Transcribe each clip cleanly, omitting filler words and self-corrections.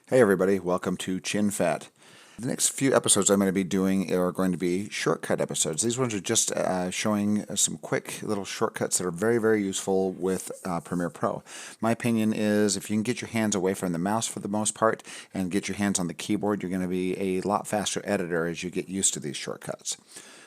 Hey everybody, welcome to Chin Fat. The next few episodes I'm going to be doing are going to be shortcut episodes. These ones are just showing some quick little shortcuts that are very, very useful with Premiere Pro. My opinion is if you can get your hands away from the mouse for the most part and get your hands on the keyboard, you're going to be a lot faster editor as you get used to these shortcuts.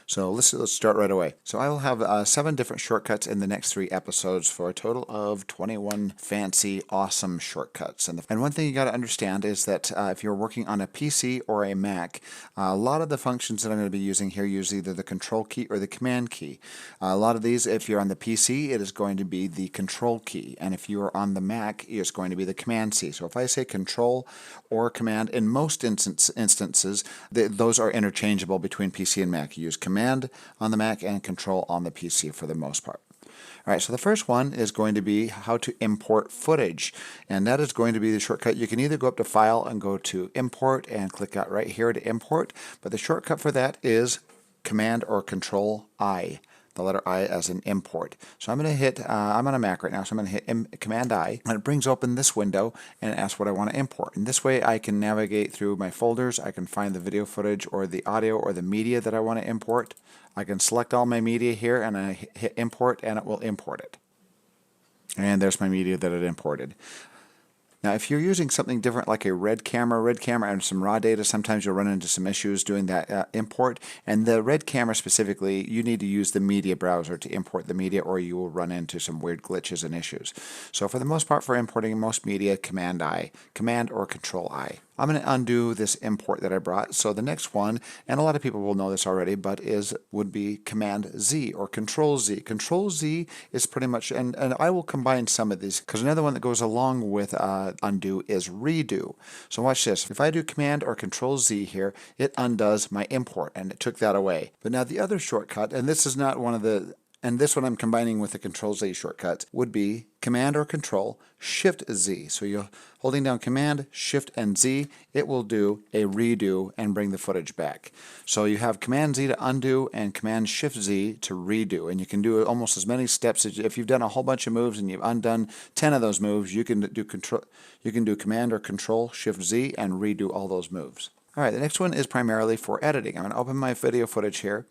So let's start right away. So I will have 7 different shortcuts in the next 3 episodes for a total of 21 fancy, awesome shortcuts. And one thing you got to understand is that if you're working on a PC or a Mac, a lot of the functions that I'm going to be using here use either the Control key or the Command key. A lot of these, if you're on the PC, it is going to be the Control key, and if you are on the Mac, it's going to be the Command key. So if I say Control or Command, in most instances, those are interchangeable between PC and Mac. You use Command on the Mac and Control on the PC for the most part. All right, so the first one is going to be how to import footage, and that is going to be the shortcut. You can either go up to File and go to Import and click out right here to import, but the shortcut for that is Command or Control I. The letter I as in import. So I'm going to hit, I'm on a Mac right now, so I'm going to hit Command I, and it brings open this window and it asks what I want to import. And this way I can navigate through my folders, I can find the video footage or the audio or the media that I want to import. I can select all my media here and I hit import and it will import it. And there's my media that it imported. Now, if you're using something different like a red camera and some raw data, sometimes you'll run into some issues doing that import. And the red camera specifically, you need to use the media browser to import the media or you will run into some weird glitches and issues. So for the most part, for importing most media, Command I, Command or Control I. I'm going to undo this import that I brought. So the next one, and a lot of people will know this already, but would be Command Z or Control Z. Control Z is pretty much, and I will combine some of these because another one that goes along with undo is redo. So watch this. If I do Command or Control Z here, it undoes my import and it took that away. But now the other shortcut, and this is not one of the, and this one I'm combining with the Control Z shortcuts, would be Command or Control Shift Z. So you're holding down Command, Shift, and Z, it will do a redo and bring the footage back. So you have Command Z to undo and Command Shift Z to redo, and you can do almost as many steps as if you've done a whole bunch of moves and you've undone 10 of those moves. You can do Command or Control Shift Z and redo all those moves. All right, the next one is primarily for editing. I'm going to open my video footage here.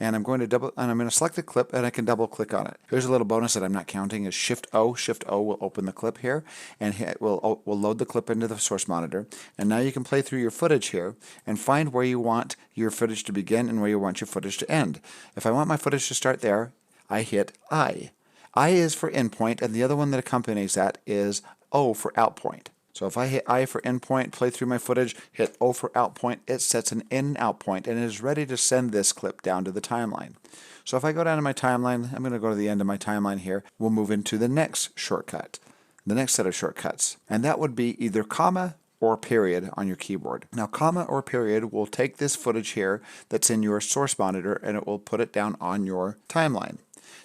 And I'm going to select the clip and I can double click on it. Here's a little bonus that I'm not counting is Shift O. Shift O will open the clip here and it will load the clip into the source monitor. And now you can play through your footage here and find where you want your footage to begin and where you want your footage to end. If I want my footage to start there, I hit I. I is for in point, and the other one that accompanies that is O for out point. So if I hit I for in point, play through my footage, hit O for out point, it sets an in and out point and it is ready to send this clip down to the timeline. So if I go down to my timeline, I'm going to go to the end of my timeline here, we'll move into the next shortcut, the next set of shortcuts. And that would be either comma or period on your keyboard. Now comma or period will take this footage here that's in your source monitor and it will put it down on your timeline.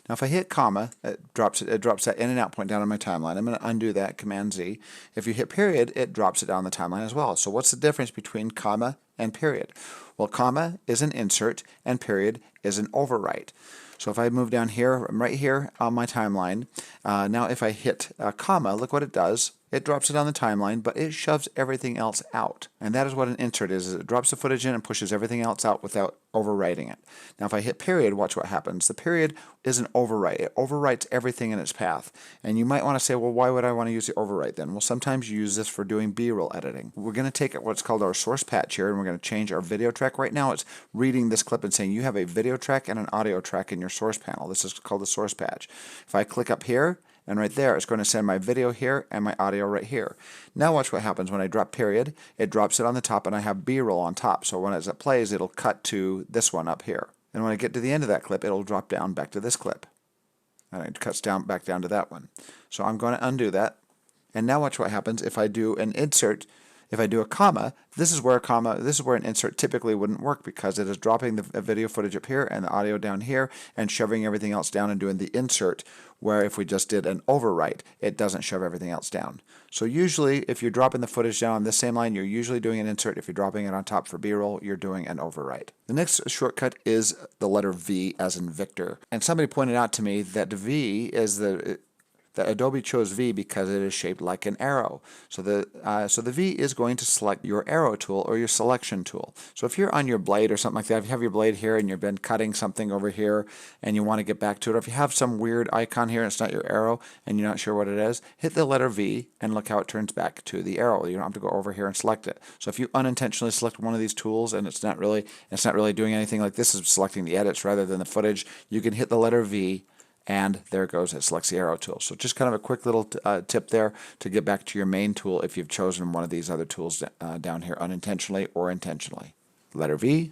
Now if I hit comma, it drops that in and out point down on my timeline. I'm going to undo that, Command Z. If you hit period, it drops it down the timeline as well. So what's the difference between comma and period? Well, comma is an insert and period is an overwrite. So if I move down here, I'm right here on my timeline. Now if I hit comma, look what it does. It drops it on the timeline, but it shoves everything else out. And that is what an insert is it drops the footage in and pushes everything else out without overwriting it. Now if I hit period, watch what happens. The period is an overwrite. It overwrites everything in its path. And you might want to say, well, why would I want to use the overwrite then? Well, sometimes you use this for doing B-roll editing. We're going to take what's called our source patch here, and we're going to change our video track. Right now it's reading this clip and saying you have a video track and an audio track in your source panel. This is called the source patch. If I click up here, and right there, it's going to send my video here and my audio right here. Now watch what happens when I drop period. It drops it on the top and I have B-roll on top. So when as it plays, it'll cut to this one up here. And when I get to the end of that clip, it'll drop down back to this clip. And it cuts down back down to that one. So I'm going to undo that. And now watch what happens if I do an insert. If I do a comma, this is where an insert typically wouldn't work because it is dropping the video footage up here and the audio down here and shoving everything else down and doing the insert, where if we just did an overwrite, it doesn't shove everything else down. So usually if you're dropping the footage down on this same line, you're usually doing an insert. If you're dropping it on top for B-roll, you're doing an overwrite. The next shortcut is the letter V as in Victor. And somebody pointed out to me that V is that Adobe chose V because it is shaped like an arrow. So the V is going to select your arrow tool or your selection tool. So if you're on your blade or something like that, if you have your blade here and you've been cutting something over here and you want to get back to it, or if you have some weird icon here and it's not your arrow and you're not sure what it is, hit the letter V and look how it turns back to the arrow. You don't have to go over here and select it. So if you unintentionally select one of these tools and it's not really doing anything, like this is selecting the edits rather than the footage, you can hit the letter V and there it goes, it selects the arrow tool. So just kind of a quick little tip there to get back to your main tool if you've chosen one of these other tools down here unintentionally or intentionally. Letter V.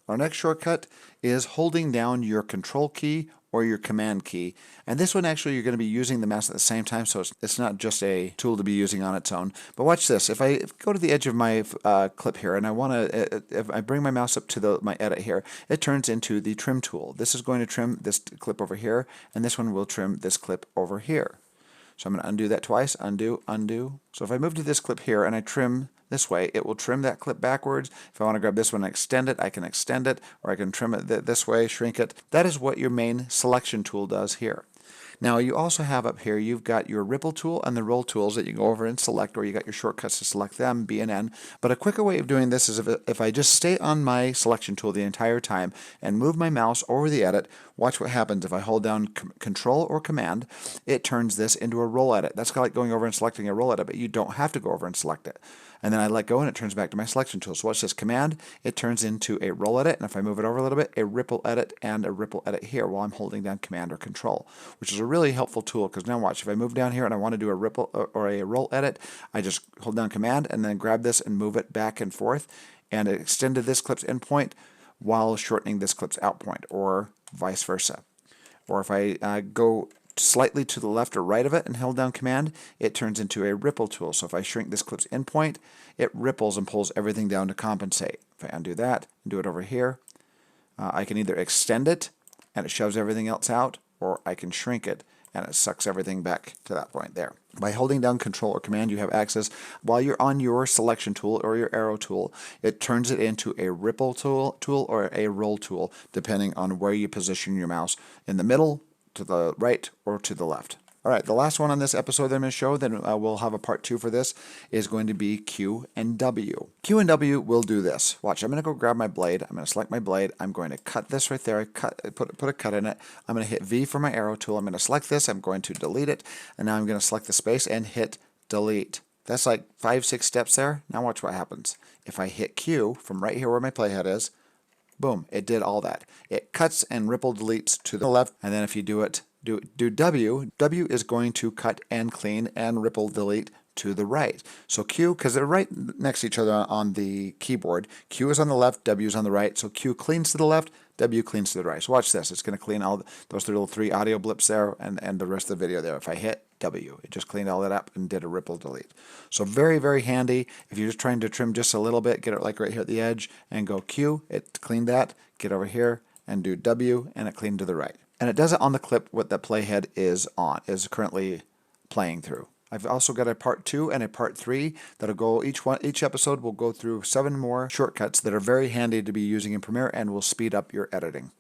Our next shortcut is holding down your control key or your command key. And this one actually you're going to be using the mouse at the same time, so it's not just a tool to be using on its own. But watch this. If I go to the edge of my clip here and I want to, if I bring my mouse up to my edit here, it turns into the trim tool. This is going to trim this clip over here, and this one will trim this clip over here. So I'm going to undo that twice, undo, undo. So if I move to this clip here and I trim this way, it will trim that clip backwards. If I want to grab this one and extend it, I can extend it, or I can trim it this way, shrink it. That is what your main selection tool does here. Now you also have up here, you've got your ripple tool and the roll tools that you can go over and select, or you got your shortcuts to select them, B and N. But a quicker way of doing this is if I just stay on my selection tool the entire time and move my mouse over the edit, watch what happens. If I hold down Control or Command, it turns this into a roll edit. That's kind of like going over and selecting a roll edit, but you don't have to go over and select it. And then I let go and it turns back to my selection tool. So watch this, Command, it turns into a roll edit, and if I move it over a little bit, a ripple edit and a ripple edit here while I'm holding down Command or Control, which is a really helpful tool because now watch, if I move down here and I want to do a ripple or a roll edit, I just hold down Command and then grab this and move it back and forth, and it extended this clip's endpoint while shortening this clip's out point, or vice versa. Or if I go slightly to the left or right of it and held down Command, it turns into a ripple tool. So if I shrink this clip's endpoint, it ripples and pulls everything down to compensate. If I undo that and do it over here, I can either extend it and it shoves everything else out, or I can shrink it and it sucks everything back to that point there. By holding down Control or Command, you have access, while you're on your selection tool or your arrow tool, it turns it into a ripple tool or a roll tool, depending on where you position your mouse, in the middle, to the right, or to the left. All right, the last one on this episode that I'm going to show, then we'll have a part 2 for this, is going to be Q and W. Q and W will do this. Watch, I'm going to go grab my blade. I'm going to select my blade. I'm going to cut this right there. Put a cut in it. I'm going to hit V for my arrow tool. I'm going to select this. I'm going to delete it. And now I'm going to select the space and hit delete. That's like 5-6 steps there. Now watch what happens. If I hit Q from right here where my playhead is, boom, it did all that. It cuts and ripple deletes to the left, and then if you do W, W is going to cut and clean and ripple delete to the right. So Q, because they're right next to each other on the keyboard, Q is on the left, W is on the right, so Q cleans to the left, W cleans to the right. So watch this, it's going to clean all those little 3 audio blips there and the rest of the video there. If I hit W, it just cleaned all that up and did a ripple delete. So very, very handy. If you're just trying to trim just a little bit, get it like right here at the edge and go Q, it cleaned that, get over here and do W and it cleaned to the right. And it does it on the clip what the playhead is currently playing through. I've also got a part 2 and a part 3 that'll go, each episode will go through 7 more shortcuts that are very handy to be using in Premiere and will speed up your editing.